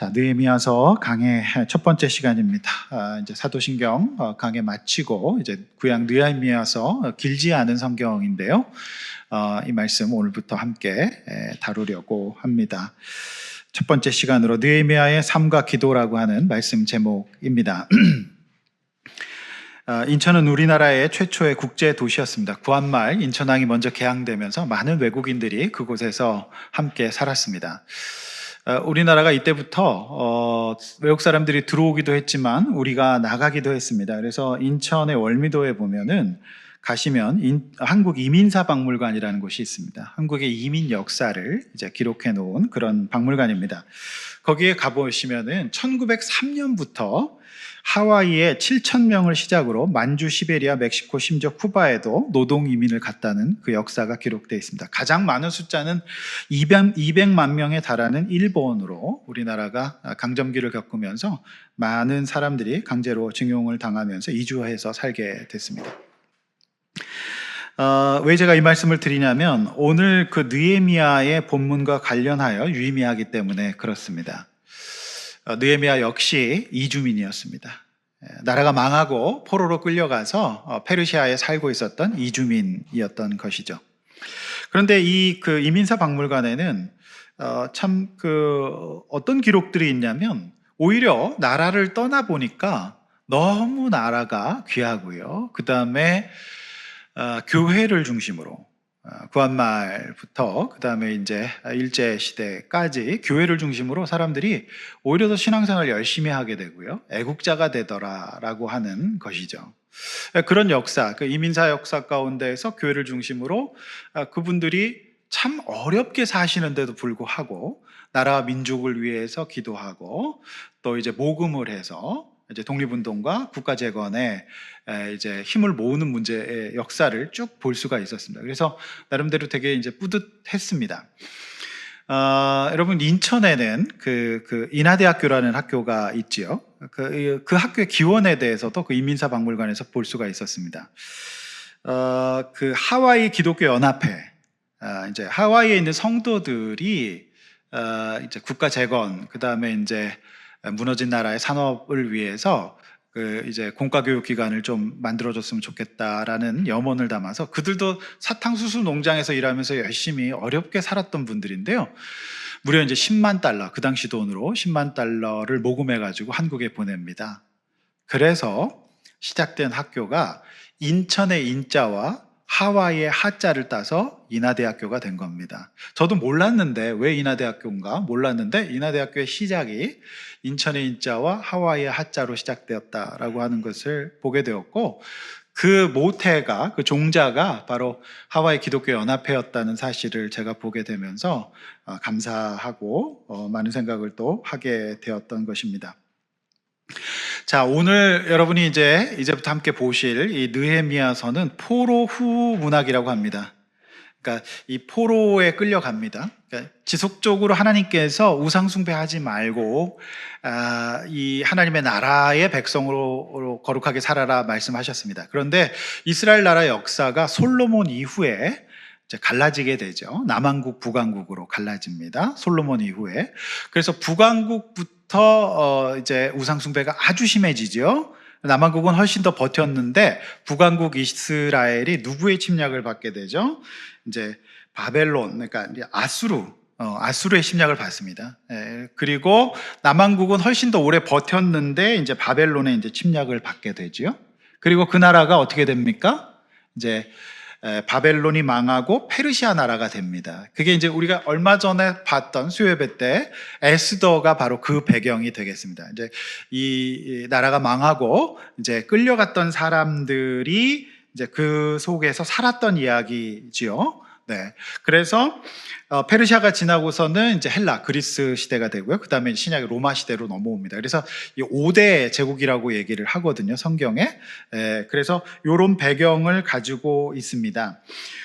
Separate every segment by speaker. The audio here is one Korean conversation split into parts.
Speaker 1: 자, 느헤미야서 강의 첫 번째 시간입니다. 이제 사도신경 강의 마치고 이제 구약 느헤미야서 길지 않은 성경인데요. 이 말씀 오늘부터 함께 다루려고 합니다. 첫 번째 시간으로 느헤미야의 삶과 기도라고 하는 말씀 제목입니다. 인천은 우리나라의 최초의 국제 도시였습니다. 구한말 인천항이 먼저 개항되면서 많은 외국인들이 그곳에서 함께 살았습니다. 우리나라가 이때부터 외국 사람들이 들어오기도 했지만 우리가 나가기도 했습니다. 그래서 인천의 월미도에 보면은 가시면 한국 이민사 박물관이라는 곳이 있습니다. 한국의 이민 역사를 이제 기록해 놓은 그런 박물관입니다. 거기에 가보시면은 1903년부터 하와이에 7,000명을 시작으로 만주, 시베리아, 멕시코, 심지어 쿠바에도 노동 이민을 갔다는 그 역사가 기록되어 있습니다. 가장 많은 숫자는 200만 명에 달하는 일본으로 우리나라가 강점기를 겪으면서 많은 사람들이 강제로 증용을 당하면서 이주해서 살게 됐습니다. 왜 제가 이 말씀을 드리냐면 오늘 그 느헤미야의 본문과 관련하여 유의미하기 때문에 그렇습니다. 느헤미야 역시 이주민이었습니다. 나라가 망하고 포로로 끌려가서 페르시아에 살고 있었던 이주민이었던 것이죠. 그런데 이 그 이민사 박물관에는 참 그 어떤 기록들이 있냐면 오히려 나라를 떠나 보니까 너무 나라가 귀하고요. 그 다음에 교회를 중심으로 구한말부터 그 다음에 이제 일제 시대까지 교회를 중심으로 사람들이 오히려 더 신앙생활을 열심히 하게 되고요. 애국자가 되더라라고 하는 것이죠. 그런 역사, 그 이민사 역사 가운데에서 교회를 중심으로 그분들이 참 어렵게 사시는데도 불구하고 나라와 민족을 위해서 기도하고 또 이제 모금을 해서 이제 독립운동과 국가재건에 이제 힘을 모으는 문제의 역사를 쭉 볼 수가 있었습니다. 그래서 나름대로 되게 이제 뿌듯했습니다. 여러분 인천에는 그 인하대학교라는 학교가 있지요. 그 학교의 기원에 대해서도 그 이민사 박물관에서 볼 수가 있었습니다. 그 하와이 기독교 연합회, 이제 하와이에 있는 성도들이 이제 국가재건, 그 다음에 이제 무너진 나라의 산업을 위해서 그 이제 공과교육 기관을 좀 만들어줬으면 좋겠다라는 염원을 담아서 그들도 사탕수수 농장에서 일하면서 열심히 어렵게 살았던 분들인데요. 무려 이제 10만 달러, 그 당시 돈으로 10만 달러를 모금해가지고 한국에 보냅니다. 그래서 시작된 학교가 인천의 인자와 하와이의 하자를 따서 인하대학교가 된 겁니다. 저도 몰랐는데 왜 인하대학교인가 몰랐는데 인하대학교의 시작이 인천의 인자와 하와이의 하자로 시작되었다라고 하는 것을 보게 되었고 그 모태가 그 종자가 바로 하와이 기독교 연합회였다는 사실을 제가 보게 되면서 감사하고 많은 생각을 또 하게 되었던 것입니다. 자, 오늘 여러분이 이제부터 함께 보실 이 느헤미야서는 포로 후 문학이라고 합니다. 그러니까 이 포로에 끌려갑니다. 그러니까 지속적으로 하나님께서 우상 숭배하지 말고 이 하나님의 나라의 백성으로 거룩하게 살아라 말씀하셨습니다. 그런데 이스라엘 나라 역사가 솔로몬 이후에 이제 갈라지게 되죠. 남왕국, 북왕국으로 갈라집니다. 솔로몬 이후에. 그래서 북왕국부터 이제 우상숭배가 아주 심해지죠. 남왕국은 훨씬 더 버텼는데 북왕국 이스라엘이 누구의 침략을 받게 되죠? 이제 바벨론, 그러니까 이제 아수르의 침략을 받습니다. 그리고 남왕국은 훨씬 더 오래 버텼는데 이제 바벨론의 이제 침략을 받게 되죠. 그리고 그 나라가 어떻게 됩니까? 이제 바벨론이 망하고 페르시아 나라가 됩니다. 그게 이제 우리가 얼마 전에 봤던 수요예배 때 에스더가 바로 그 배경이 되겠습니다. 이제 이 나라가 망하고 이제 끌려갔던 사람들이 이제 그 속에서 살았던 이야기지요. 네. 그래서 페르시아가 지나고서는 이제 헬라, 그리스 시대가 되고요. 그 다음에 신약의 로마 시대로 넘어옵니다. 그래서 이 5대 제국이라고 얘기를 하거든요, 성경에. 그래서 이런 배경을 가지고 있습니다.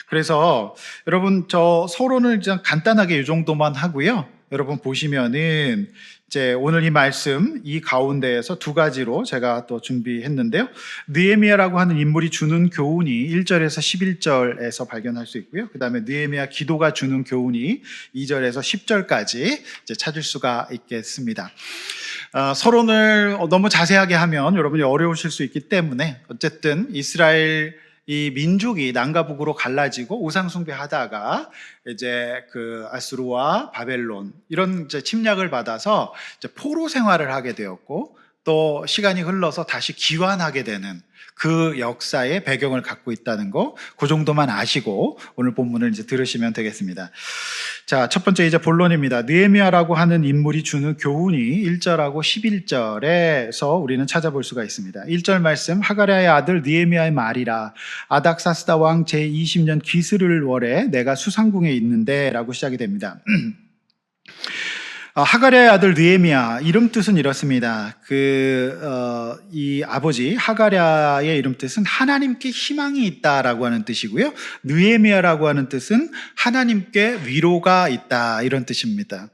Speaker 1: 그래서 여러분 저 서론을 그냥 간단하게 이 정도만 하고요. 여러분 보시면은 이제 오늘 이 말씀 이 가운데에서 두 가지로 제가 또 준비했는데요. 느헤미야라고 하는 인물이 주는 교훈이 1절에서 11절에서 발견할 수 있고요. 그다음에 느헤미야 기도가 주는 교훈이 2절에서 10절까지 이제 찾을 수가 있겠습니다. 서론을 너무 자세하게 하면 여러분이 어려우실 수 있기 때문에 어쨌든 이스라엘 이 민족이 남과 북으로 갈라지고 우상 숭배하다가 이제 그 아수르와 바벨론 이런 이제 침략을 받아서 이제 포로 생활을 하게 되었고 또 시간이 흘러서 다시 귀환하게 되는 그 역사의 배경을 갖고 있다는 거, 그 정도만 아시고 오늘 본문을 이제 들으시면 되겠습니다. 자, 첫 번째 이제 본론입니다. 느헤미야라고 하는 인물이 주는 교훈이 1절하고 11절에서 우리는 찾아볼 수가 있습니다. 1절 말씀, 하가랴의 아들 느헤미야의 말이라. 아닥사스다 왕 제20년 기스를 월에 내가 수상궁에 있는데 라고 시작이 됩니다. 하가랴의 아들 느헤미야, 이름 뜻은 이렇습니다. 이 아버지 하가랴의 이름 뜻은 하나님께 희망이 있다라고 하는 뜻이고요. 느헤미야라고 하는 뜻은 하나님께 위로가 있다, 이런 뜻입니다.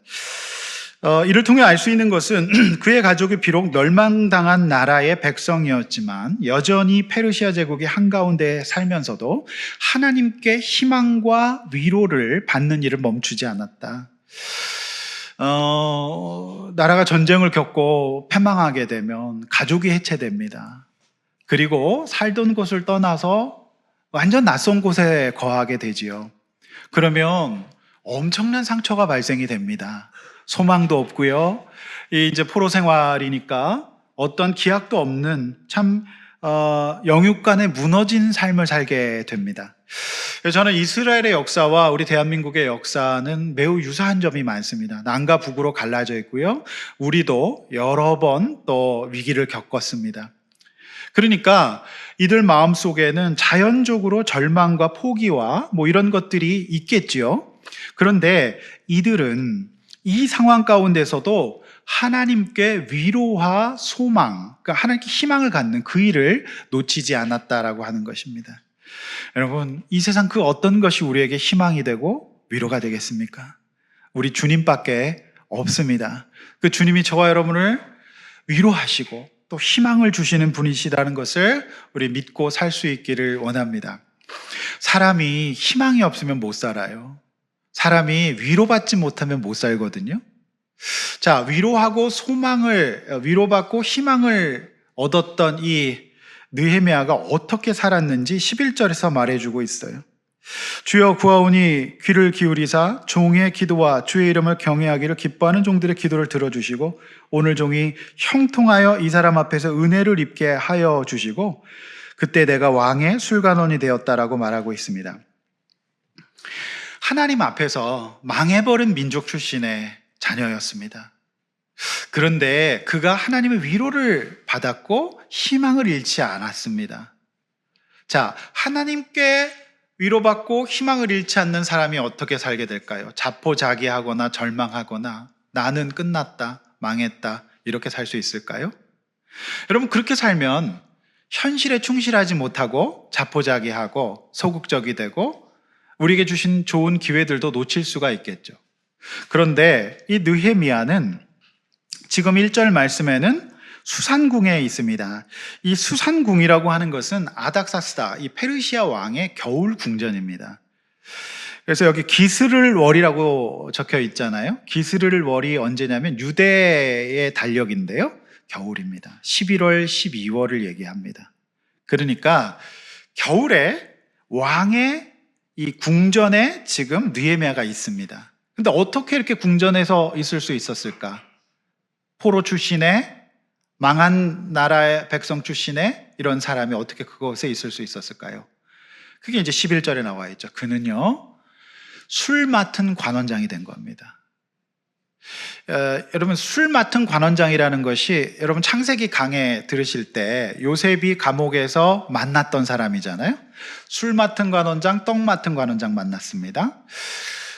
Speaker 1: 이를 통해 알 수 있는 것은 그의 가족이 비록 멸망당한 나라의 백성이었지만 여전히 페르시아 제국의 한가운데 살면서도 하나님께 희망과 위로를 받는 일을 멈추지 않았다. 나라가 전쟁을 겪고 패망하게 되면 가족이 해체됩니다. 그리고 살던 곳을 떠나서 완전 낯선 곳에 거하게 되지요. 그러면 엄청난 상처가 발생이 됩니다. 소망도 없고요. 이제 포로 생활이니까 어떤 기약도 없는 참 영육간에 무너진 삶을 살게 됩니다. 저는 이스라엘의 역사와 우리 대한민국의 역사는 매우 유사한 점이 많습니다. 남과 북으로 갈라져 있고요. 우리도 여러 번 또 위기를 겪었습니다. 그러니까 이들 마음속에는 자연적으로 절망과 포기와 뭐 이런 것들이 있겠지요. 그런데 이들은 이 상황 가운데서도 하나님께 위로와 소망, 그러니까 하나님께 희망을 갖는 그 일을 놓치지 않았다라고 하는 것입니다. 여러분, 이 세상 그 어떤 것이 우리에게 희망이 되고 위로가 되겠습니까? 우리 주님밖에 없습니다. 그 주님이 저와 여러분을 위로하시고 또 희망을 주시는 분이시라는 것을 우리 믿고 살 수 있기를 원합니다. 사람이 희망이 없으면 못 살아요. 사람이 위로받지 못하면 못 살거든요. 자, 위로받고 희망을 얻었던 이 느헤미야가 어떻게 살았는지 11절에서 말해주고 있어요. 주여 구하오니 귀를 기울이사 종의 기도와 주의 이름을 경외하기를 기뻐하는 종들의 기도를 들어주시고 오늘 종이 형통하여 이 사람 앞에서 은혜를 입게 하여 주시고 그때 내가 왕의 술관원이 되었다라고 말하고 있습니다. 하나님 앞에서 망해버린 민족 출신의 자녀였습니다. 그런데 그가 하나님의 위로를 받았고 희망을 잃지 않았습니다. 자, 하나님께 위로받고 희망을 잃지 않는 사람이 어떻게 살게 될까요? 자포자기하거나 절망하거나 나는 끝났다, 망했다 이렇게 살 수 있을까요? 여러분, 그렇게 살면 현실에 충실하지 못하고 자포자기하고 소극적이 되고 우리에게 주신 좋은 기회들도 놓칠 수가 있겠죠. 그런데 이 느헤미야는 지금 1절 말씀에는 수산궁에 있습니다. 이 수산궁이라고 하는 것은 아닥사스다, 이 페르시아 왕의 겨울 궁전입니다. 그래서 여기 기스를 월이라고 적혀 있잖아요. 기스를 월이 언제냐면 유대의 달력인데요. 겨울입니다. 11월, 12월을 얘기합니다. 그러니까 겨울에 왕의 이 궁전에 지금 느헤미야가 있습니다. 근데 어떻게 이렇게 궁전에서 있을 수 있었을까? 포로 출신의 망한 나라의 백성 출신의 이런 사람이 어떻게 그곳에 있을 수 있었을까요? 그게 이제 11절에 나와 있죠. 그는요, 술 맡은 관원장이 된 겁니다. 여러분, 술 맡은 관원장이라는 것이 여러분 창세기 강해 들으실 때 요셉이 감옥에서 만났던 사람이잖아요. 술 맡은 관원장, 떡 맡은 관원장 만났습니다.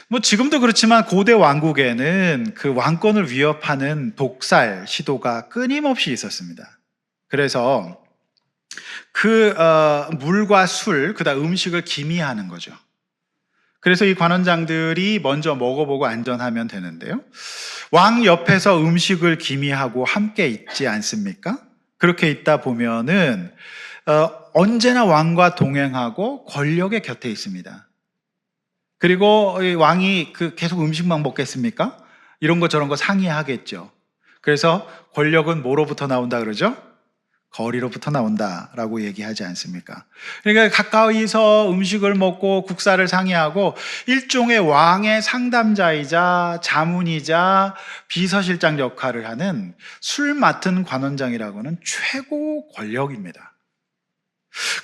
Speaker 1: 뭐 지금도 그렇지만 고대 왕국에는 그 왕권을 위협하는 독살 시도가 끊임없이 있었습니다. 그래서 그 물과 술, 그다음 음식을 기미하는 거죠. 그래서 이 관원장들이 먼저 먹어보고 안전하면 되는데요. 왕 옆에서 음식을 기미하고 함께 있지 않습니까? 그렇게 있다 보면은 언제나 왕과 동행하고 권력의 곁에 있습니다. 그리고 이 왕이 계속 음식만 먹겠습니까? 이런 거 저런 거 상의하겠죠. 그래서 권력은 뭐로부터 나온다 그러죠? 거리로부터 나온다라고 얘기하지 않습니까? 그러니까 가까이서 음식을 먹고 국사를 상의하고 일종의 왕의 상담자이자 자문이자 비서실장 역할을 하는 술 맡은 관원장이라고는 최고 권력입니다.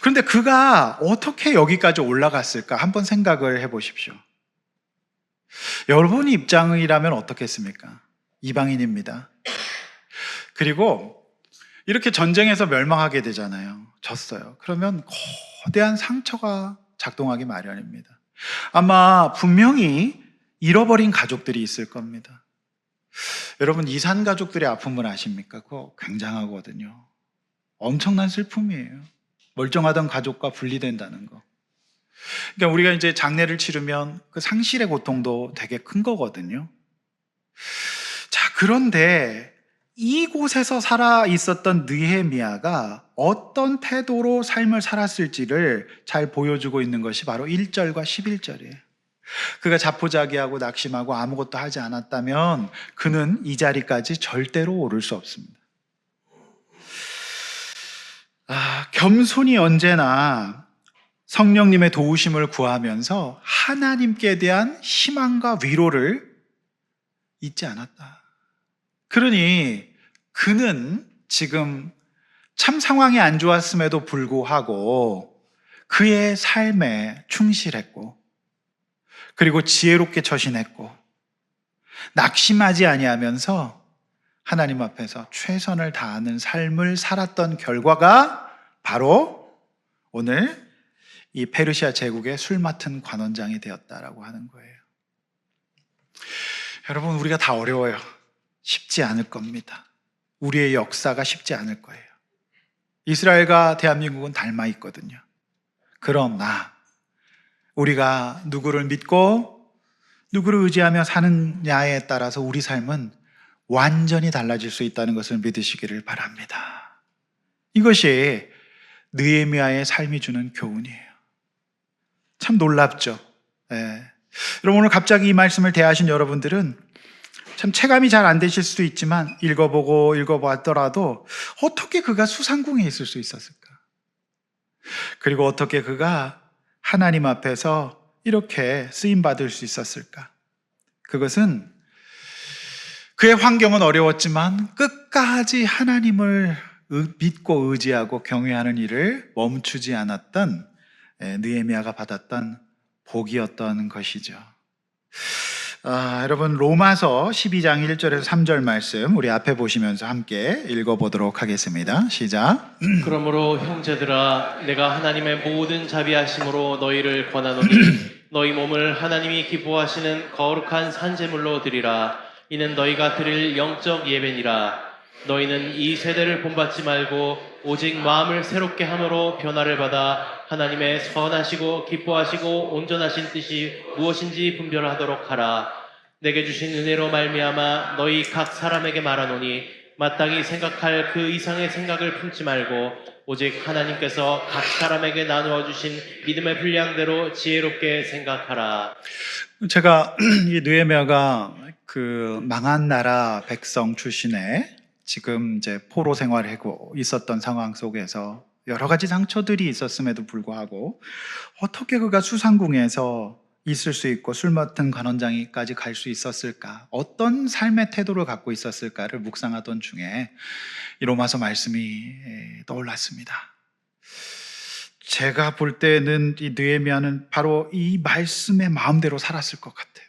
Speaker 1: 그런데 그가 어떻게 여기까지 올라갔을까? 한번 생각을 해보십시오. 여러분 입장이라면 어떻겠습니까? 이방인입니다. 그리고 이렇게 전쟁에서 멸망하게 되잖아요. 졌어요. 그러면 거대한 상처가 작동하기 마련입니다. 아마 분명히 잃어버린 가족들이 있을 겁니다. 여러분 이산 가족들의 아픔을 아십니까? 그거 굉장하거든요. 엄청난 슬픔이에요. 멀쩡하던 가족과 분리된다는 거. 그러니까 우리가 이제 장례를 치르면 그 상실의 고통도 되게 큰 거거든요. 자, 그런데 이곳에서 살아 있었던 느헤미야가 어떤 태도로 삶을 살았을지를 잘 보여주고 있는 것이 바로 1절과 11절이에요. 그가 자포자기하고 낙심하고 아무것도 하지 않았다면 그는 이 자리까지 절대로 오를 수 없습니다. 겸손히 언제나 성령님의 도우심을 구하면서 하나님께 대한 희망과 위로를 잊지 않았다. 그러니 그는 지금 참 상황이 안 좋았음에도 불구하고 그의 삶에 충실했고 그리고 지혜롭게 처신했고 낙심하지 아니하면서 하나님 앞에서 최선을 다하는 삶을 살았던 결과가 바로 오늘 이 페르시아 제국의 술 맡은 관원장이 되었다라고 하는 거예요. 여러분 우리가 다 어려워요. 쉽지 않을 겁니다. 우리의 역사가 쉽지 않을 거예요. 이스라엘과 대한민국은 닮아 있거든요. 그러나 우리가 누구를 믿고 누구를 의지하며 사느냐에 따라서 우리 삶은 완전히 달라질 수 있다는 것을 믿으시기를 바랍니다. 이것이 느헤미야의 삶이 주는 교훈이에요. 참 놀랍죠. 예. 여러분 오늘 갑자기 이 말씀을 대하신 여러분들은 참 체감이 잘 안 되실 수도 있지만 읽어봤더라도 어떻게 그가 수상궁에 있을 수 있었을까? 그리고 어떻게 그가 하나님 앞에서 이렇게 쓰임받을 수 있었을까? 그것은 그의 환경은 어려웠지만 끝까지 하나님을 믿고 의지하고 경외하는 일을 멈추지 않았던 느헤미야가 받았던 복이었던 것이죠. 여러분 로마서 12장 1절에서 3절 말씀 우리 앞에 보시면서 함께 읽어보도록 하겠습니다. 시작.
Speaker 2: 그러므로 형제들아 내가 하나님의 모든 자비하심으로 너희를 권하노니 너희 몸을 하나님이 기뻐하시는 거룩한 산제물로 드리라. 이는 너희가 드릴 영적 예배니라. 너희는 이 세대를 본받지 말고 오직 마음을 새롭게 함으로 변화를 받아 하나님의 선하시고 기뻐하시고 온전하신 뜻이 무엇인지 분별하도록 하라. 내게 주신 은혜로 말미암아 너희 각 사람에게 말하노니 마땅히 생각할 그 이상의 생각을 품지 말고 오직 하나님께서 각 사람에게 나누어 주신 믿음의 분량대로 지혜롭게 생각하라.
Speaker 1: 제가 이 느헤미야가 그 망한 나라 백성 출신의 지금 이제 포로 생활하고 있었던 상황 속에서 여러 가지 상처들이 있었음에도 불구하고 어떻게 그가 수상궁에서 있을 수 있고 술 맡은 관원장이까지 갈 수 있었을까? 어떤 삶의 태도를 갖고 있었을까를 묵상하던 중에 이 로마서 말씀이 떠올랐습니다. 제가 볼 때는 이 느헤미야는 바로 이 말씀의 마음대로 살았을 것 같아요.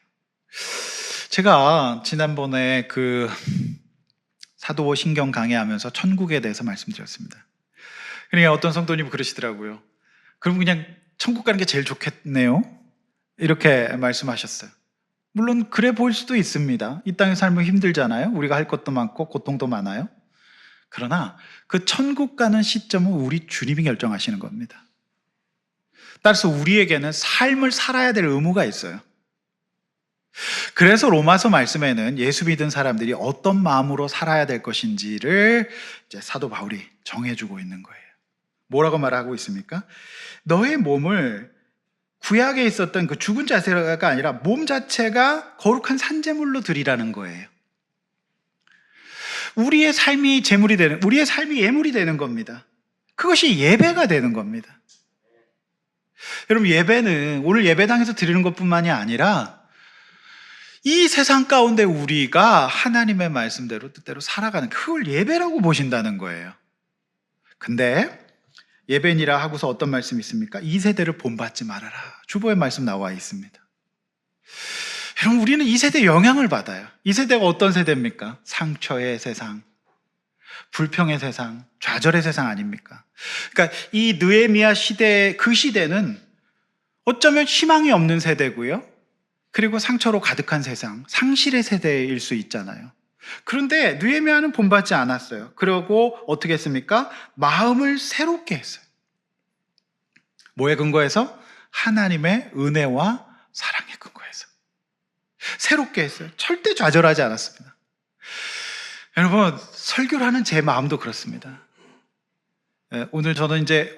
Speaker 1: 제가 지난번에 그 사도 신경 강의하면서 천국에 대해서 말씀드렸습니다. 그러니까 어떤 성도님이 그러시더라고요. 그럼 그냥 천국 가는 게 제일 좋겠네요. 이렇게 말씀하셨어요. 물론 그래 보일 수도 있습니다. 이 땅의 삶은 힘들잖아요. 우리가 할 것도 많고 고통도 많아요. 그러나 그 천국 가는 시점은 우리 주님이 결정하시는 겁니다. 따라서 우리에게는 삶을 살아야 될 의무가 있어요. 그래서 로마서 말씀에는 예수 믿은 사람들이 어떤 마음으로 살아야 될 것인지를 이제 사도 바울이 정해주고 있는 거예요. 뭐라고 말하고 있습니까? 너의 몸을 구약에 있었던 그 죽은 자세가 아니라 몸 자체가 거룩한 산제물로 드리라는 거예요. 우리의 삶이 제물이 되는, 우리의 삶이 예물이 되는 겁니다. 그것이 예배가 되는 겁니다. 여러분, 예배는 오늘 예배당에서 드리는 것뿐만이 아니라 이 세상 가운데 우리가 하나님의 말씀대로 뜻대로 살아가는 그걸 예배라고 보신다는 거예요. 근데 예배니라 하고서 어떤 말씀이 있습니까? 이 세대를 본받지 말아라. 주보의 말씀 나와 있습니다. 여러분, 우리는 이 세대에 영향을 받아요. 이 세대가 어떤 세대입니까? 상처의 세상, 불평의 세상, 좌절의 세상 아닙니까? 그러니까 이 느헤미야 시대, 그 시대는 어쩌면 희망이 없는 세대고요. 그리고 상처로 가득한 세상, 상실의 세대일 수 있잖아요. 그런데 느헤미야는 본받지 않았어요. 그리고 어떻게 했습니까? 마음을 새롭게 했어요. 뭐에 근거해서? 하나님의 은혜와 사랑에 근거해서 새롭게 했어요. 절대 좌절하지 않았습니다. 여러분, 설교를 하는 제 마음도 그렇습니다. 오늘 저는 이제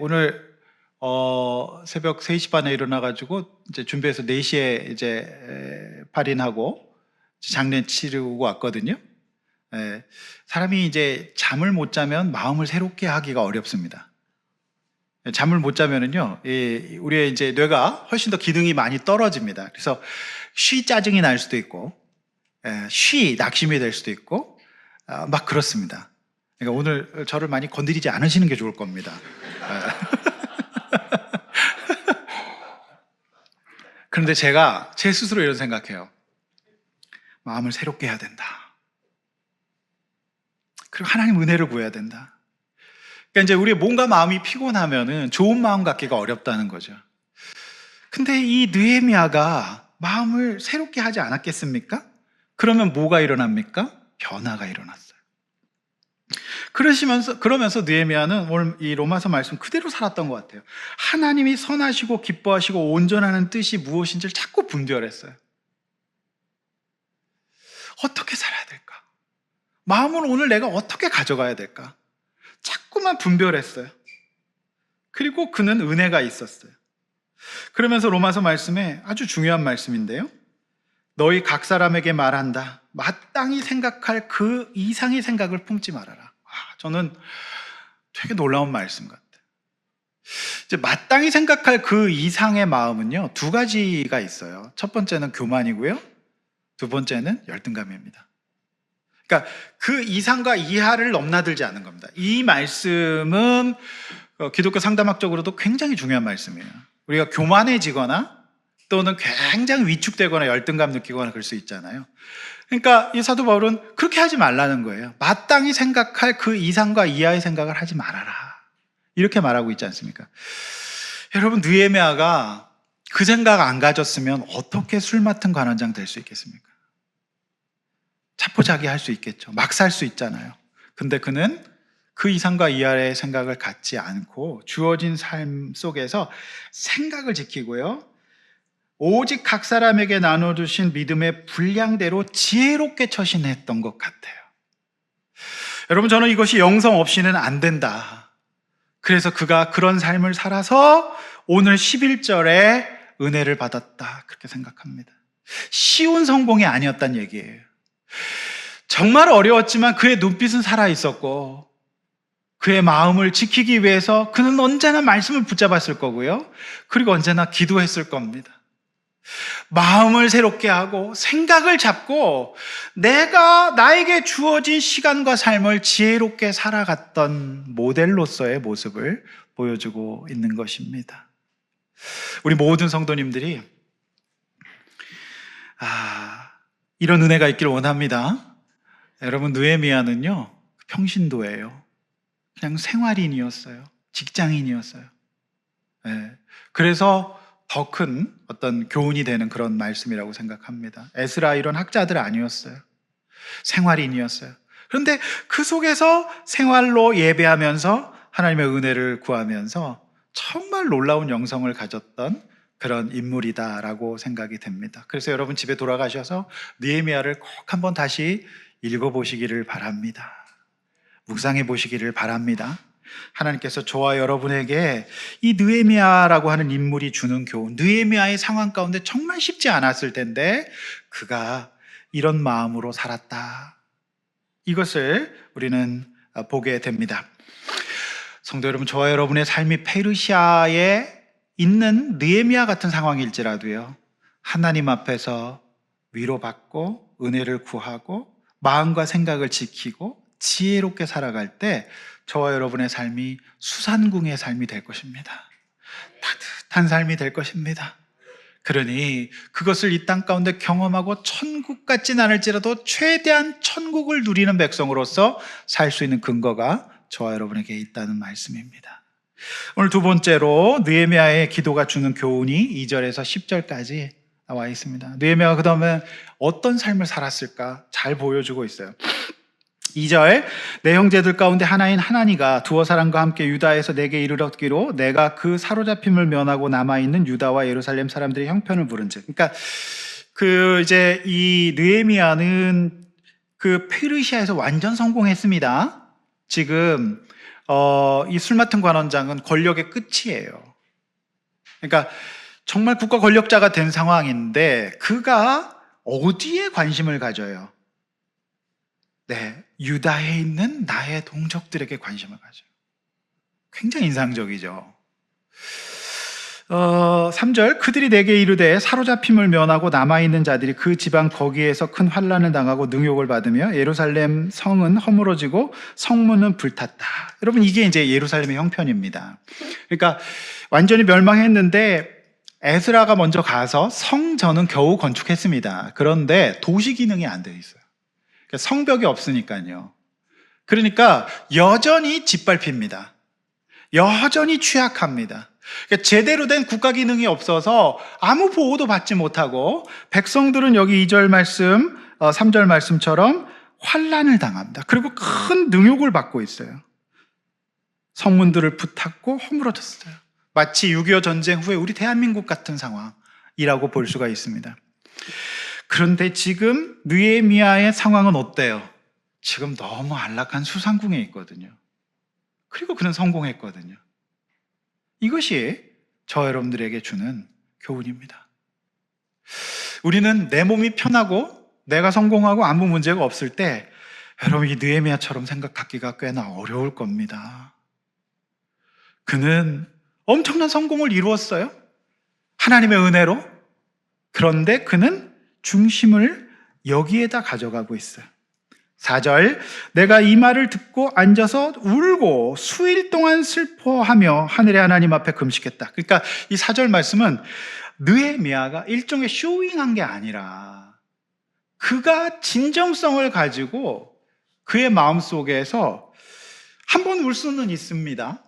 Speaker 1: 새벽 3시 반에 일어나가지고 이제 준비해서 4시에 이제 발인하고 장례 치르고 왔거든요. 사람이 이제 잠을 못 자면 마음을 새롭게 하기가 어렵습니다. 잠을 못 자면은요, 우리의 이제 뇌가 훨씬 더 기능이 많이 떨어집니다. 그래서 짜증이 날 수도 있고, 낙심이 될 수도 있고, 막 그렇습니다. 그러니까 오늘 저를 많이 건드리지 않으시는 게 좋을 겁니다. 그런데 제가 제 스스로 이런 생각해요. 마음을 새롭게 해야 된다. 그리고 하나님 은혜를 구해야 된다. 그러니까 이제 우리의 몸과 마음이 피곤하면은 좋은 마음 갖기가 어렵다는 거죠. 근데 이 느헤미야가 마음을 새롭게 하지 않았겠습니까? 그러면 뭐가 일어납니까? 변화가 일어났어요. 그러면서 느헤미야는 오늘 이 로마서 말씀 그대로 살았던 것 같아요. 하나님이 선하시고 기뻐하시고 온전하는 뜻이 무엇인지를 자꾸 분별했어요. 어떻게 살아야 될까? 마음을 오늘 내가 어떻게 가져가야 될까? 자꾸만 분별했어요. 그리고 그는 은혜가 있었어요. 그러면서 로마서 말씀에 아주 중요한 말씀인데요. 너희 각 사람에게 말한다. 마땅히 생각할 그 이상의 생각을 품지 말아라. 저는 되게 놀라운 말씀 같아요. 이제 마땅히 생각할 그 이상의 마음은요, 2가지가 있어요. 첫 번째는 교만이고요. 2번째는 열등감입니다. 그러니까 그 이상과 이하를 넘나들지 않는 겁니다. 이 말씀은 기독교 상담학적으로도 굉장히 중요한 말씀이에요. 우리가 교만해지거나 또는 굉장히 위축되거나 열등감 느끼거나 그럴 수 있잖아요. 그러니까 이 사도 바울은 그렇게 하지 말라는 거예요. 마땅히 생각할 그 이상과 이하의 생각을 하지 말아라. 이렇게 말하고 있지 않습니까? 여러분, 느헤미야가 그 생각 안 가졌으면 어떻게 술 맡은 관원장 될 수 있겠습니까? 자포자기 할 수 있겠죠. 막 살 수 있잖아요. 근데 그는 그 이상과 이하의 생각을 갖지 않고 주어진 삶 속에서 생각을 지키고요. 오직 각 사람에게 나눠주신 믿음의 분량대로 지혜롭게 처신했던 것 같아요. 여러분, 저는 이것이 영성 없이는 안 된다. 그래서 그가 그런 삶을 살아서 오늘 11절에 은혜를 받았다. 그렇게 생각합니다. 쉬운 성공이 아니었단 얘기예요. 정말 어려웠지만 그의 눈빛은 살아있었고 그의 마음을 지키기 위해서 그는 언제나 말씀을 붙잡았을 거고요. 그리고 언제나 기도했을 겁니다. 마음을 새롭게 하고 생각을 잡고 나에게 주어진 시간과 삶을 지혜롭게 살아갔던 모델로서의 모습을 보여주고 있는 것입니다. 우리 모든 성도님들이 이런 은혜가 있기를 원합니다. 여러분, 느헤미야는요, 평신도예요. 그냥 생활인이었어요. 직장인이었어요. 그래서 더 큰 어떤 교훈이 되는 그런 말씀이라고 생각합니다. 에스라 이런 학자들 아니었어요. 생활인이었어요. 그런데 그 속에서 생활로 예배하면서 하나님의 은혜를 구하면서 정말 놀라운 영성을 가졌던 그런 인물이다라고 생각이 됩니다. 그래서 여러분 집에 돌아가셔서 느헤미야를 꼭 한번 다시 읽어보시기를 바랍니다. 묵상해 보시기를 바랍니다. 하나님께서 저와 여러분에게 이 느헤미야라고 하는 인물이 주는 교훈, 느헤미야의 상황 가운데 정말 쉽지 않았을 텐데 그가 이런 마음으로 살았다. 이것을 우리는 보게 됩니다. 성도 여러분, 저와 여러분의 삶이 페르시아에 있는 느헤미야 같은 상황일지라도요, 하나님 앞에서 위로받고 은혜를 구하고 마음과 생각을 지키고 지혜롭게 살아갈 때 저와 여러분의 삶이 수산궁의 삶이 될 것입니다. 따뜻한 삶이 될 것입니다. 그러니 그것을 이 땅 가운데 경험하고 천국 같진 않을지라도 최대한 천국을 누리는 백성으로서 살 수 있는 근거가 저와 여러분에게 있다는 말씀입니다. 오늘 두 번째로 느헤미야의 기도가 주는 교훈이 2절에서 10절까지 나와 있습니다. 느헤미야가 그 다음에 어떤 삶을 살았을까 잘 보여주고 있어요. 2절, 내 형제들 가운데 하나인 하나니가 두어 사람과 함께 유다에서 내게 이르렀기로 내가 그 사로잡힘을 면하고 남아있는 유다와 예루살렘 사람들의 형편을 물은즉. 그러니까 이제 이 느헤미야는 그 페르시아에서 완전 성공했습니다. 지금 이 술 맡은 관원장은 권력의 끝이에요. 그러니까 정말 국가 권력자가 된 상황인데 그가 어디에 관심을 가져요? 네, 유다에 있는 나의 동족들에게 관심을 가져요. 굉장히 인상적이죠. 3절, 그들이 내게 이르되 사로잡힘을 면하고 남아있는 자들이 그 지방 거기에서 큰 환난을 당하고 능욕을 받으며 예루살렘 성은 허물어지고 성문은 불탔다. 여러분, 이게 이제 예루살렘의 형편입니다. 그러니까 완전히 멸망했는데 에스라가 먼저 가서 성전은 겨우 건축했습니다. 그런데 도시 기능이 안 돼 있어요. 성벽이 없으니까요. 그러니까 여전히 짓밟힙니다. 여전히 취약합니다. 그러니까 제대로 된 국가 기능이 없어서 아무 보호도 받지 못하고 백성들은 여기 2절 말씀, 3절 말씀처럼 환난을 당합니다. 그리고 큰 능욕을 받고 있어요. 성문들을 붙잡고 허물어졌어요. 마치 6.25 전쟁 후에 우리 대한민국 같은 상황이라고 볼 수가 있습니다. 그런데 지금 느헤미야의 상황은 어때요? 지금 너무 안락한 수상궁에 있거든요. 그리고 그는 성공했거든요. 이것이 저 여러분들에게 주는 교훈입니다. 우리는 내 몸이 편하고 내가 성공하고 아무 문제가 없을 때 여러분 이 느헤미야처럼 생각하기가 꽤나 어려울 겁니다. 그는 엄청난 성공을 이루었어요. 하나님의 은혜로. 그런데 그는 중심을 여기에다 가져가고 있어요. 4절, 내가 이 말을 듣고 앉아서 울고 수일 동안 슬퍼하며 하늘의 하나님 앞에 금식했다. 그러니까 이 4절 말씀은 느헤미야가 일종의 쇼잉한 게 아니라 그가 진정성을 가지고 그의 마음속에서 한 번 울 수는 있습니다.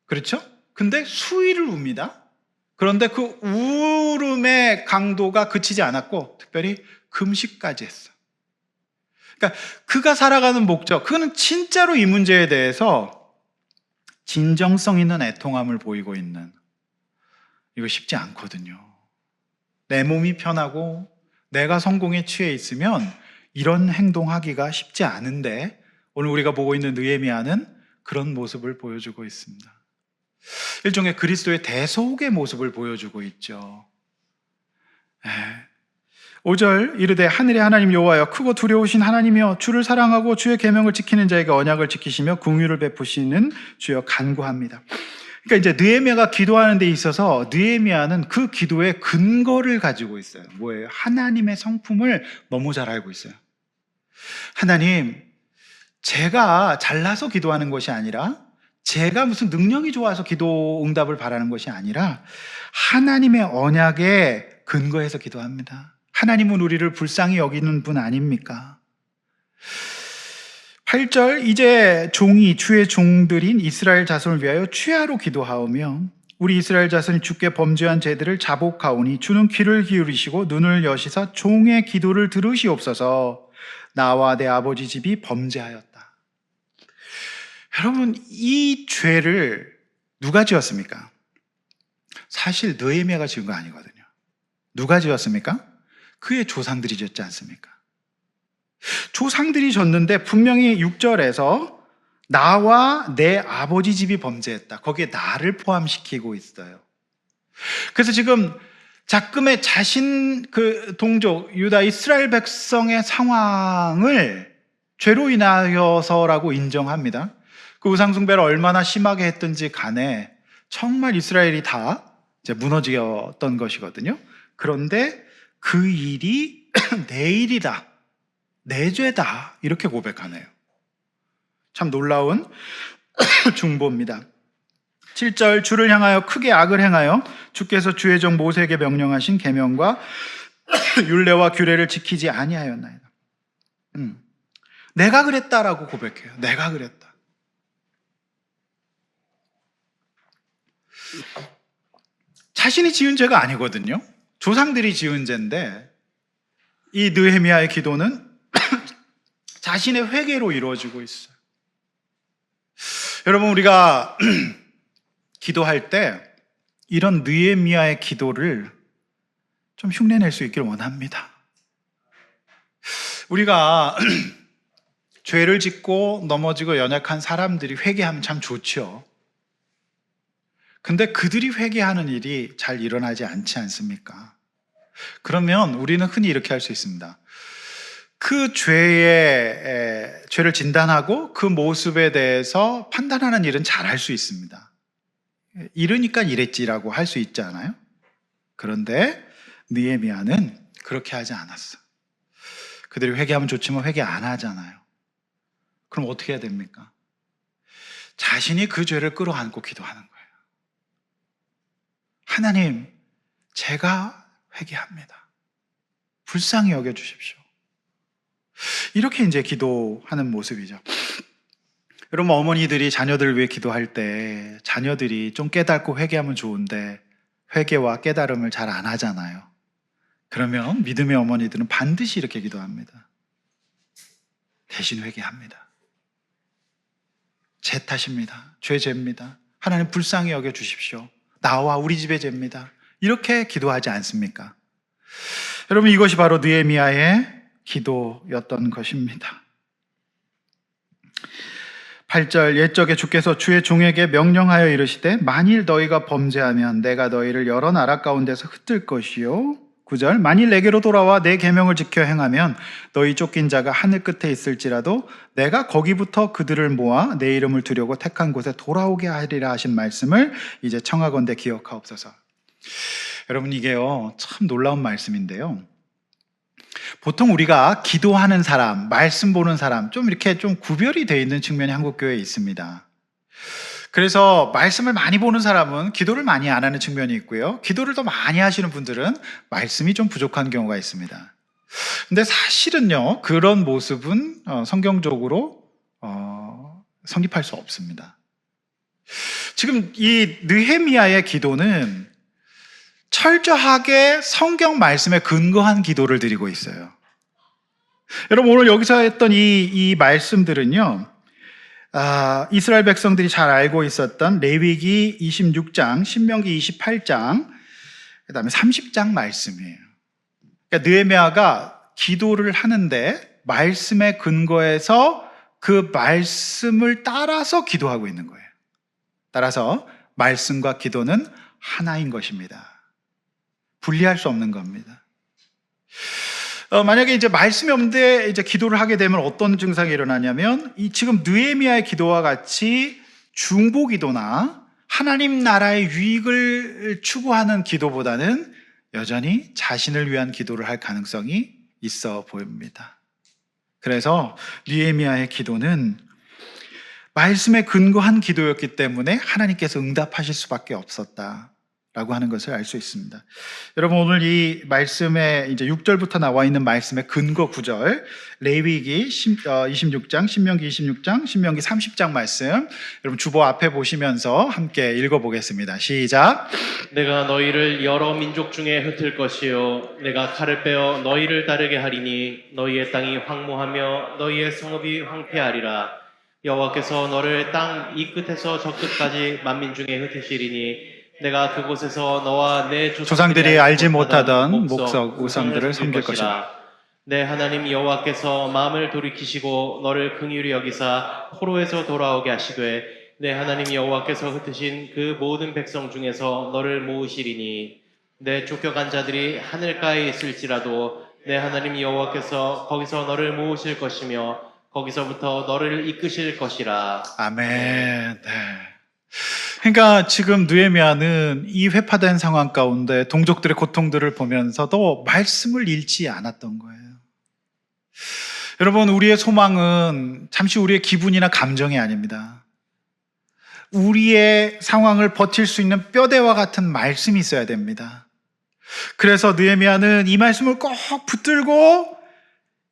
Speaker 1: 그렇죠? 근데 수일을 웁니다. 그런데 그 울음의 강도가 그치지 않았고 특별히 금식까지 했어. 그러니까 그가 살아가는 목적, 그는 진짜로 이 문제에 대해서 진정성 있는 애통함을 보이고 있는, 이거 쉽지 않거든요. 내 몸이 편하고 내가 성공에 취해 있으면 이런 행동하기가 쉽지 않은데 오늘 우리가 보고 있는 느헤미야는 그런 모습을 보여주고 있습니다. 일종의 그리스도의 대속의 모습을 보여주고 있죠. 5절, 이르되 하늘의 하나님 여호와여, 크고 두려우신 하나님이여, 주를 사랑하고 주의 계명을 지키는 자에게 언약을 지키시며 긍휼을 베푸시는 주여 간구합니다. 그러니까 이제 느헤미야가 기도하는 데 있어서 느헤미야는 그 기도의 근거를 가지고 있어요. 뭐예요? 하나님의 성품을 너무 잘 알고 있어요. 하나님, 제가 잘나서 기도하는 것이 아니라, 제가 무슨 능력이 좋아서 기도 응답을 바라는 것이 아니라 하나님의 언약에 근거해서 기도합니다. 하나님은 우리를 불쌍히 여기는 분 아닙니까? 8절, 이제 종이 주의 종들인 이스라엘 자손을 위하여 취하로 기도하오며 우리 이스라엘 자손이 주께 범죄한 죄들을 자복하오니 주는 귀를 기울이시고 눈을 여시사 종의 기도를 들으시옵소서. 나와 내 아버지 집이 범죄하였다. 여러분, 이 죄를 누가 지었습니까? 사실 느헤미야가 지은 거 아니거든요. 누가 지었습니까? 그의 조상들이 지었지 않습니까? 조상들이 졌는데 분명히 6절에서 나와 내 아버지 집이 범죄했다. 거기에 나를 포함시키고 있어요. 그래서 지금 작금의 자신 그 동족 유다 이스라엘 백성의 상황을 죄로 인하여서라고 인정합니다. 그 우상숭배를 얼마나 심하게 했든지 간에 정말 이스라엘이 다 이제 무너지었던 것이거든요. 그런데 그 일이 내 일이다, 내 죄다 이렇게 고백하네요. 참 놀라운 중보입니다. 7절 주를 향하여 크게 악을 행하여 주께서 주의 종 모세에게 명령하신 계명과 율례와 규례를 지키지 아니하였나이다. 내가 그랬다라고 고백해요. 내가 그랬다. 자신이 지은 죄가 아니거든요. 조상들이 지은 죄인데 이 느헤미야의 기도는 자신의 회개로 이루어지고 있어요. 여러분, 우리가 기도할 때 이런 느헤미야의 기도를 좀 흉내낼 수 있기를 원합니다. 우리가 죄를 짓고 넘어지고 연약한 사람들이 회개하면 참 좋죠. 근데 그들이 회개하는 일이 잘 일어나지 않지 않습니까? 그러면 우리는 흔히 이렇게 할 수 있습니다. 그 죄를 진단하고 그 모습에 대해서 판단하는 일은 잘 할 수 있습니다. 이러니까 이랬지라고 할 수 있잖아요. 그런데 느헤미야는 그렇게 하지 않았어. 그들이 회개하면 좋지만 회개 안 하잖아요. 그럼 어떻게 해야 됩니까? 자신이 그 죄를 끌어안고 기도하는 거예요. 하나님, 제가 회개합니다. 불쌍히 여겨주십시오. 이렇게 이제 기도하는 모습이죠. 여러분, 어머니들이 자녀들을 위해 기도할 때 자녀들이 좀 깨닫고 회개하면 좋은데 회개와 깨달음을 잘 안 하잖아요. 그러면 믿음의 어머니들은 반드시 이렇게 기도합니다. 대신 회개합니다. 제 탓입니다. 죄입니다. 하나님 불쌍히 여겨주십시오. 나와 우리 집의 죄입니다. 이렇게 기도하지 않습니까? 여러분, 이것이 바로 느헤미야의 기도였던 것입니다. 8절 옛적에 주께서 주의 종에게 명령하여 이르시되 만일 너희가 범죄하면 내가 너희를 여러 나라 가운데서 흩을 것이요. 9절 만일 내게로 돌아와 내 계명을 지켜 행하면 너희 쫓긴 자가 하늘 끝에 있을지라도 내가 거기부터 그들을 모아 내 이름을 두려고 택한 곳에 돌아오게 하리라 하신 말씀을 이제 청하건대 기억하옵소서. 여러분, 이게요 참 놀라운 말씀인데요. 보통 우리가 기도하는 사람, 말씀 보는 사람 좀 이렇게 좀 구별이 되어 있는 측면이 한국교회에 있습니다. 그래서 말씀을 많이 보는 사람은 기도를 많이 안 하는 측면이 있고요. 기도를 더 많이 하시는 분들은 말씀이 좀 부족한 경우가 있습니다. 근데 사실은요, 그런 모습은 성경적으로 성립할 수 없습니다. 지금 이 느헤미야의 기도는 철저하게 성경 말씀에 근거한 기도를 드리고 있어요. 여러분, 오늘 여기서 했던 이 말씀들은요, 이스라엘 백성들이 잘 알고 있었던 레위기 26장, 신명기 28장, 그 다음에 30장 말씀이에요. 그러니까 느헤미야가 기도를 하는데 말씀에 근거해서 그 말씀을 따라서 기도하고 있는 거예요. 따라서 말씀과 기도는 하나인 것입니다. 분리할 수 없는 겁니다. 만약에 이제 말씀이 없는데 이제 기도를 하게 되면 어떤 증상이 일어나냐면 지금 느헤미야의 기도와 같이 중보 기도나 하나님 나라의 유익을 추구하는 기도보다는 여전히 자신을 위한 기도를 할 가능성이 있어 보입니다. 그래서 느헤미야의 기도는 말씀에 근거한 기도였기 때문에 하나님께서 응답하실 수밖에 없었다 라고 하는 것을 알 수 있습니다. 여러분, 오늘 이 말씀에 이제 6절부터 나와 있는 말씀의 근거 구절, 레위기 26장, 신명기 26장, 신명기 30장 말씀, 여러분 주보 앞에 보시면서 함께 읽어보겠습니다. 시작.
Speaker 2: 내가 너희를 여러 민족 중에 흩을 것이요 내가 칼을 빼어 너희를 따르게 하리니 너희의 땅이 황무하며 너희의 성읍이 황폐하리라. 여호와께서 너를 땅 이 끝에서 저 끝까지 만민 중에 흩으시리니 내가 그곳에서 너와 내
Speaker 1: 조상들이 알지 못하던
Speaker 2: 목석,
Speaker 1: 목석 우상들을 섬길 것이라.
Speaker 2: 내 하나님 여호와께서 마음을 돌이키시고 너를 긍휼히 여기사 포로에서 돌아오게 하시되 내 하나님 여호와께서 흩으신 그 모든 백성 중에서 너를 모으시리니 내 쫓겨간 자들이 하늘가에 있을지라도 내 하나님 여호와께서 거기서 너를 모으실 것이며 거기서부터 너를 이끄실 것이라.
Speaker 1: 아멘. 네. 그러니까 지금 느헤미야는 이 회파된 상황 가운데 동족들의 고통들을 보면서도 말씀을 잃지 않았던 거예요. 여러분, 우리의 소망은 잠시 우리의 기분이나 감정이 아닙니다. 우리의 상황을 버틸 수 있는 뼈대와 같은 말씀이 있어야 됩니다. 그래서 느헤미야는 이 말씀을 꼭 붙들고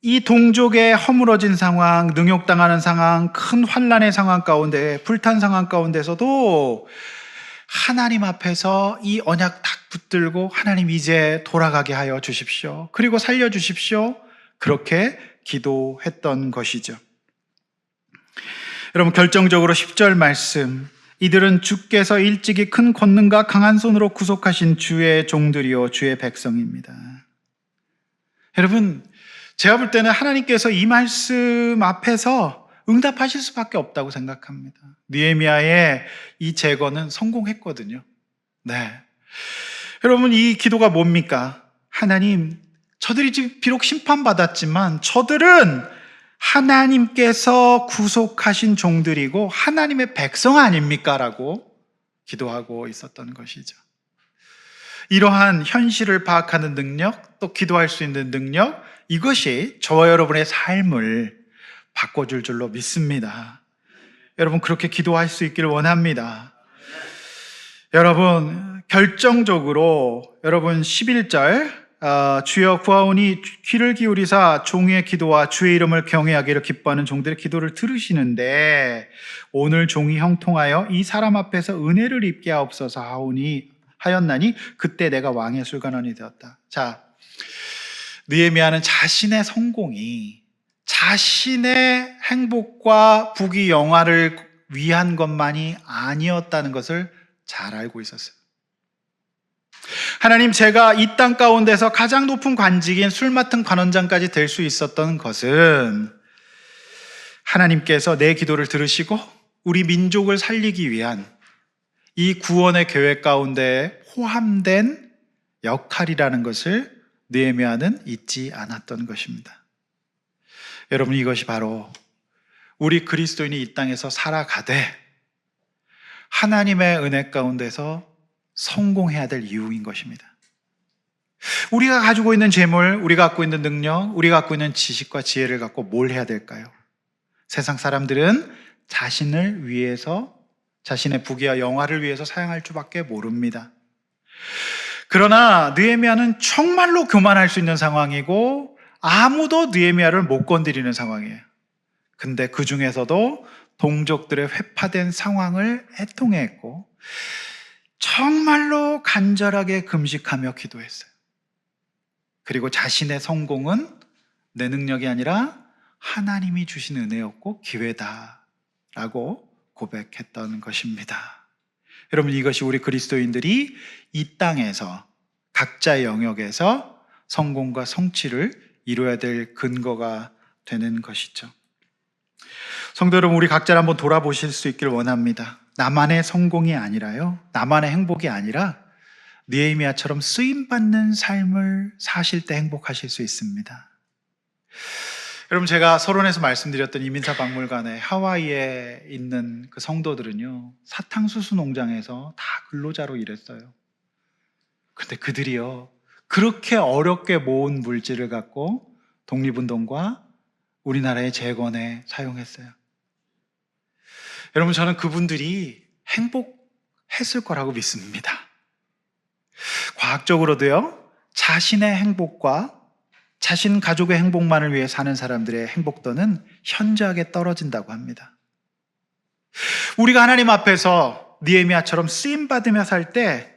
Speaker 1: 이 동족의 허물어진 상황, 능욕당하는 상황, 큰 환난의 상황 가운데, 불탄 상황 가운데서도 하나님 앞에서 이 언약 딱 붙들고 하나님 이제 돌아가게 하여 주십시오. 그리고 살려주십시오. 그렇게 기도했던 것이죠. 여러분, 결정적으로 10절 말씀, 이들은 주께서 일찍이 큰 권능과 강한 손으로 구속하신 주의 종들이요 주의 백성입니다. 여러분, 제가 볼 때는 하나님께서 이 말씀 앞에서 응답하실 수밖에 없다고 생각합니다. 느헤미야의 이 제거는 성공했거든요. 네. 여러분, 이 기도가 뭡니까? 하나님, 저들이 지금 비록 심판받았지만 저들은 하나님께서 구속하신 종들이고 하나님의 백성 아닙니까? 라고 기도하고 있었던 것이죠. 이러한 현실을 파악하는 능력, 또 기도할 수 있는 능력, 이것이 저와 여러분의 삶을 바꿔줄 줄로 믿습니다. 여러분, 그렇게 기도할 수 있기를 원합니다. 여러분, 결정적으로 여러분 11절 주여 구하오니 귀를 기울이사 종의 기도와 주의 이름을 경외하기를 기뻐하는 종들의 기도를 들으시는데 오늘 종이 형통하여 이 사람 앞에서 은혜를 입게 하옵소서 하였나니 그때 내가 왕의 술관원이 되었다. 자, 느헤미야는 자신의 성공이 자신의 행복과 부귀 영화를 위한 것만이 아니었다는 것을 잘 알고 있었어요. 하나님, 제가 이 땅 가운데서 가장 높은 관직인 술 맡은 관원장까지 될 수 있었던 것은 하나님께서 내 기도를 들으시고 우리 민족을 살리기 위한 이 구원의 계획 가운데 포함된 역할이라는 것을 느헤미야는 잊지 않았던 것입니다. 여러분, 이것이 바로 우리 그리스도인이 이 땅에서 살아가되 하나님의 은혜 가운데서 성공해야 될 이유인 것입니다. 우리가 가지고 있는 재물, 우리가 갖고 있는 능력, 우리가 갖고 있는 지식과 지혜를 갖고 뭘 해야 될까요? 세상 사람들은 자신을 위해서, 자신의 부귀와 영화를 위해서 사용할 줄밖에 모릅니다. 그러나 느헤미야는 정말로 교만할 수 있는 상황이고 아무도 느헤미야를 못 건드리는 상황이에요. 근데 그 중에서도 동족들의 회파된 상황을 애통해했고 정말로 간절하게 금식하며 기도했어요. 그리고 자신의 성공은 내 능력이 아니라 하나님이 주신 은혜였고 기회다라고 고백했던 것입니다. 여러분, 이것이 우리 그리스도인들이 이 땅에서 각자의 영역에서 성공과 성취를 이루어야 될 근거가 되는 것이죠. 성도 여러분, 우리 각자를 한번 돌아보실 수 있길 원합니다. 나만의 성공이 아니라요, 나만의 행복이 아니라 느헤미야처럼 쓰임받는 삶을 사실 때 행복하실 수 있습니다. 여러분, 제가 서론에서 말씀드렸던 이민사 박물관에 하와이에 있는 그 성도들은요, 사탕수수 농장에서 다 근로자로 일했어요. 근데 그들이요, 그렇게 어렵게 모은 물질을 갖고 독립운동과 우리나라의 재건에 사용했어요. 여러분, 저는 그분들이 행복했을 거라고 믿습니다. 과학적으로도요, 자신의 행복과 자신 가족의 행복만을 위해 사는 사람들의 행복도는 현저하게 떨어진다고 합니다. 우리가 하나님 앞에서 느헤미야처럼 쓰임받으며 살 때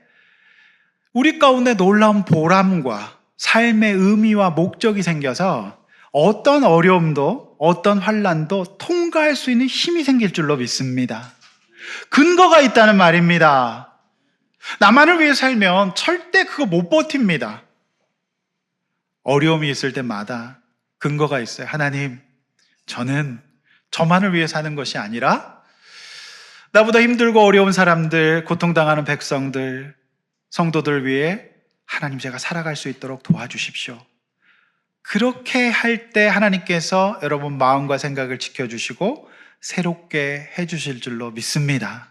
Speaker 1: 우리 가운데 놀라운 보람과 삶의 의미와 목적이 생겨서 어떤 어려움도 어떤 환난도 통과할 수 있는 힘이 생길 줄로 믿습니다. 근거가 있다는 말입니다. 나만을 위해 살면 절대 그거 못 버팁니다. 어려움이 있을 때마다 근거가 있어요. 하나님, 저는 저만을 위해 사는 것이 아니라 나보다 힘들고 어려운 사람들, 고통당하는 백성들, 성도들 위해 하나님 제가 살아갈 수 있도록 도와주십시오. 그렇게 할 때 하나님께서 여러분 마음과 생각을 지켜주시고 새롭게 해주실 줄로 믿습니다.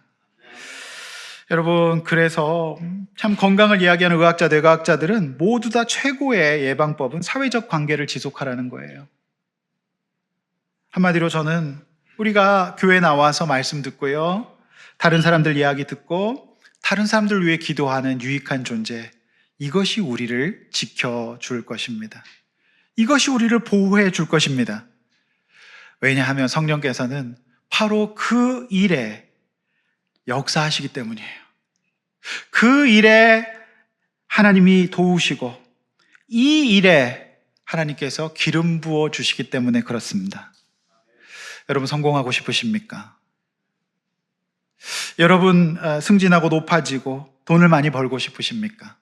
Speaker 1: 여러분, 그래서 참 건강을 이야기하는 의학자, 뇌과학자들은 모두 다 최고의 예방법은 사회적 관계를 지속하라는 거예요. 한마디로 저는 우리가 교회 나와서 말씀 듣고요, 다른 사람들 이야기 듣고 다른 사람들 위해 기도하는 유익한 존재, 이것이 우리를 지켜줄 것입니다. 이것이 우리를 보호해 줄 것입니다. 왜냐하면 성령께서는 바로 그 일에 역사하시기 때문이에요. 그 일에 하나님이 도우시고 이 일에 하나님께서 기름 부어 주시기 때문에 그렇습니다. 여러분, 성공하고 싶으십니까? 여러분, 승진하고 높아지고 돈을 많이 벌고 싶으십니까?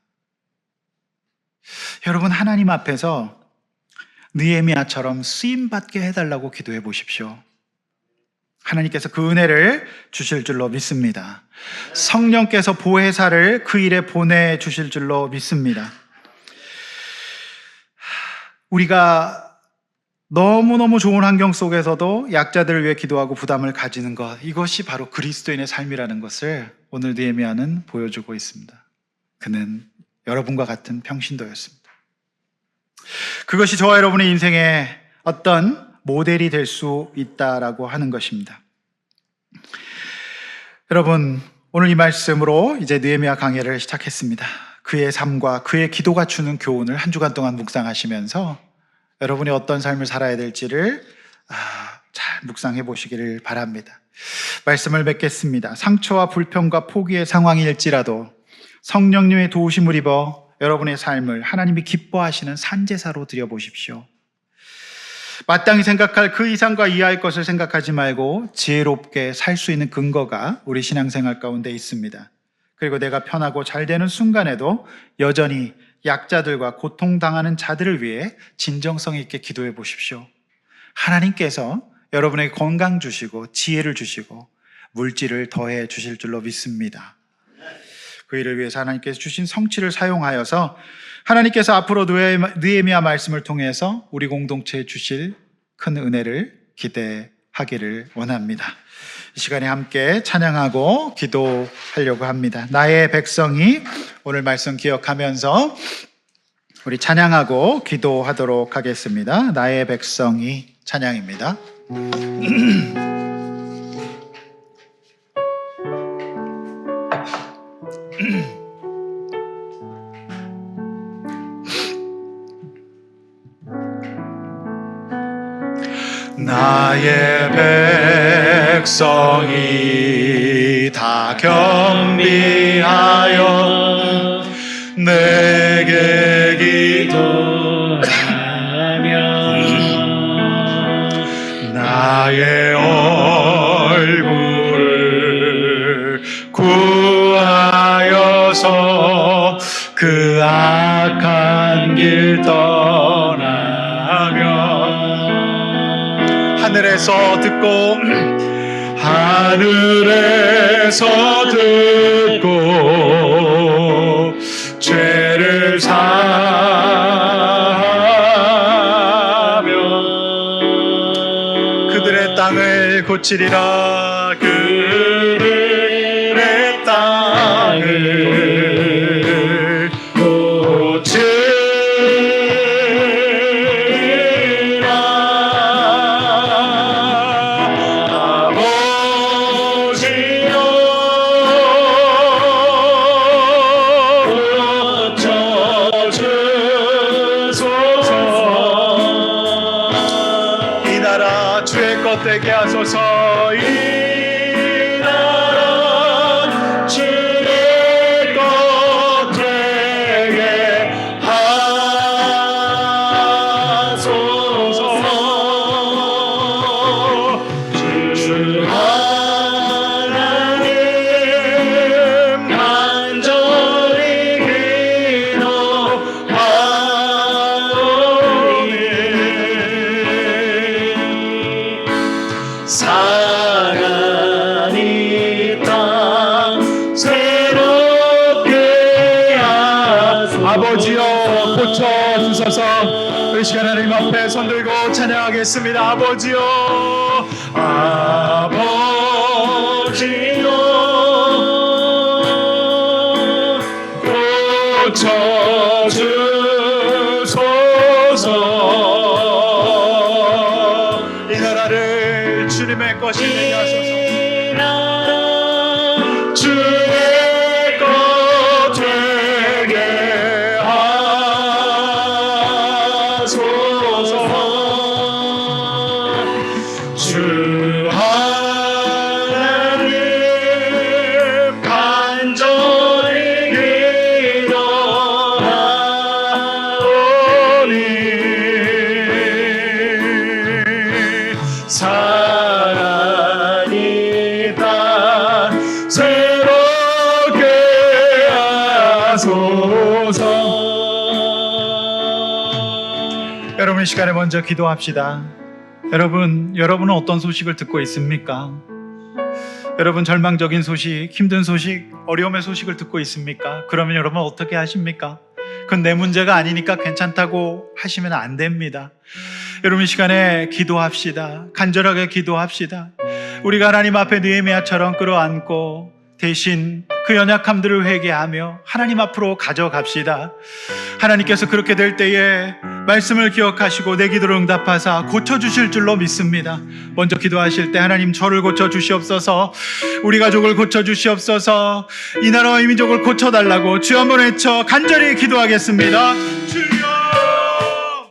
Speaker 1: 여러분, 하나님 앞에서 느헤미야처럼 쓰임받게 해달라고 기도해 보십시오. 하나님께서 그 은혜를 주실 줄로 믿습니다. 성령께서 보혜사를 그 일에 보내주실 줄로 믿습니다. 우리가 너무너무 좋은 환경 속에서도 약자들을 위해 기도하고 부담을 가지는 것, 이것이 바로 그리스도인의 삶이라는 것을 오늘 느헤미야는 보여주고 있습니다. 그는 여러분과 같은 평신도였습니다. 그것이 저와 여러분의 인생에 어떤 모델이 될 수 있다라고 하는 것입니다. 여러분, 오늘 이 말씀으로 이제 느헤미야 강해를 시작했습니다. 그의 삶과 그의 기도가 주는 교훈을 한 주간 동안 묵상하시면서 여러분이 어떤 삶을 살아야 될지를 잘 묵상해 보시기를 바랍니다. 말씀을 맺겠습니다. 상처와 불평과 포기의 상황일지라도 성령님의 도우심을 입어 여러분의 삶을 하나님이 기뻐하시는 산제사로 드려보십시오. 마땅히 생각할 그 이상과 이하의 것을 생각하지 말고 지혜롭게 살 수 있는 근거가 우리 신앙생활 가운데 있습니다. 그리고 내가 편하고 잘 되는 순간에도 여전히 약자들과 고통당하는 자들을 위해 진정성 있게 기도해 보십시오. 하나님께서 여러분에게 건강 주시고 지혜를 주시고 물질을 더해 주실 줄로 믿습니다. 그 일을 위해서 하나님께서 주신 성취를 사용하여서 하나님께서 앞으로 느헤미야 말씀을 통해서 우리 공동체에 주실 큰 은혜를 기대하기를 원합니다. 이 시간에 함께 찬양하고 기도하려고 합니다. 나의 백성이, 오늘 말씀 기억하면서 우리 찬양하고 기도하도록 하겠습니다. 나의 백성이 찬양입니다. 나의 백성이 다 겸비하여 내게 기도하며 나의 얼굴을 구하여서 그 악한 길 떠나며 하늘에서 듣고 죄를 사하며 그들의 땅을 고치리라. 그들의 땅을 되게 하소서. 이 나라 주의 것 되게 하소서. 주 하나님 간절히
Speaker 3: 살아난 이 땅 새롭게 하소서.
Speaker 1: 아버지여 고쳐주소서. 이 시간 하나님 앞에 손들고 찬양하겠습니다. 아버지여 고쳐주소서. 이 나라를 주님의 것이 되게 하소서.
Speaker 3: 이 나라 주의 것 되게 하소서. 주 하나님 간절히 기도하오니 살아난 이 땅 새롭게 하소서.
Speaker 1: 여러분 이 시간에 먼저 기도합시다. 여러분은 어떤 소식을 듣고 있습니까? 여러분 절망적인 소식, 힘든 소식, 어려움의 소식을 듣고 있습니까? 그러면 여러분 어떻게 하십니까? 그건 내 문제가 아니니까 괜찮다고 하시면 안 됩니다. 여러분 이 시간에 기도합시다. 간절하게 기도합시다. 우리가 하나님 앞에 느헤미야처럼 끌어안고 대신 그 연약함들을 회개하며 하나님 앞으로 가져갑시다. 하나님께서 그렇게 될 때에 말씀을 기억하시고 내 기도를 응답하사 고쳐주실 줄로 믿습니다. 먼저 기도하실 때 하나님 저를 고쳐주시옵소서, 우리 가족을 고쳐주시옵소서, 이 나라와 이 민족을 고쳐달라고 주여 한번 외쳐 간절히 기도하겠습니다. 주여